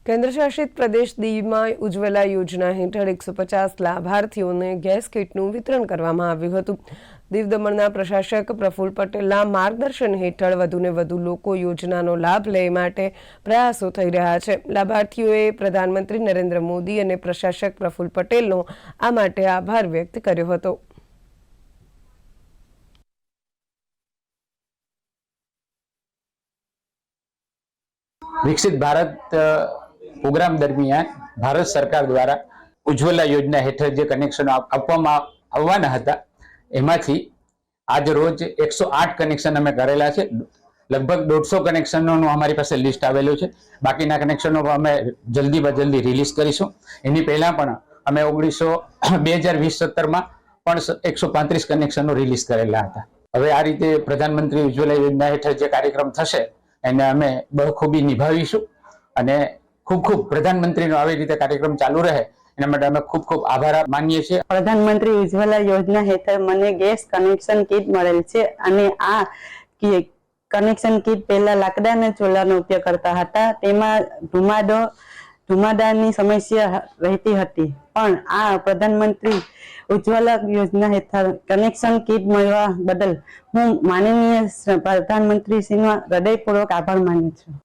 કેન્દ્ર શાસિત પ્રદેશ દીવમાં ઉજ્જવલા યોજના હેઠળ 150 લાભાર્થીઓને ગેસ કીટનું વિતરણ કરવામાં આવ્યું હતું। દીવ દમણના પ્રશાસક પ્રફુલ્લ પટેલના માર્ગદર્શન હેઠળ વધુને વધુ લોકો યોજનાનો લાભ લે માટે પ્રયાસો થઈ રહ્યા છે। લાભાર્થીઓએ પ્રધાનમંત્રી નરેન્દ્ર મોદી અને પ્રશાસક પ્રફુલ્લ પટેલનો આ માટે આભાર વ્યક્ત કર્યો હતો। विकसित भारत प्रोग्राम दरमियान भारत सरकार द्वारा उज्ज्वला योजना हेठळ जे कनेक्शनो आपवामां आववाना हता एमांथी आज रोज 108 कनेक्शन अमे करेला छे। लगभग 150 कनेक्शनोनुं अमारी पासे लिस्ट आवेलुं छे। बाकीना कनेक्शनो अमे जल्दी रिलीज करीशुं। एनी पहेला पण अमे 2020-17 मां पण 135 कनेक्शनो रिलीज करेला हता। हवे आ रीते प्रधानमंत्री उज्ज्वला योजना हेठळ जे कार्यक्रम थशे एने अमे बखूबी निभावीशुं અને ખૂબ પ્રધાનમંત્રીનો આવી રીતે કાર્યક્રમ ચાલુ રહે એના માટે અમે ખૂબ આભાર માનીએ છીએ। પ્રધાનમંત્રી ઉજ્જવલા યોજના હેઠળ મને ગેસ કનેક્શન કીટ મળેલ છે અને આ કનેક્શન કીટ પહેલા લાકડાના ચૂલાનો ઉપયોગ કરતા હતા। તેમાં ધુમાડાની સમસ્યા રહેતી હતી, પણ આ પ્રધાનમંત્રી ઉજ્જવલા યોજના હેઠળ કનેક્શન કીટ મળવા બદલ હું માનનીય પ્રધાનમંત્રીશ્રીનો હૃદયપૂર્વક આભાર માનું છું।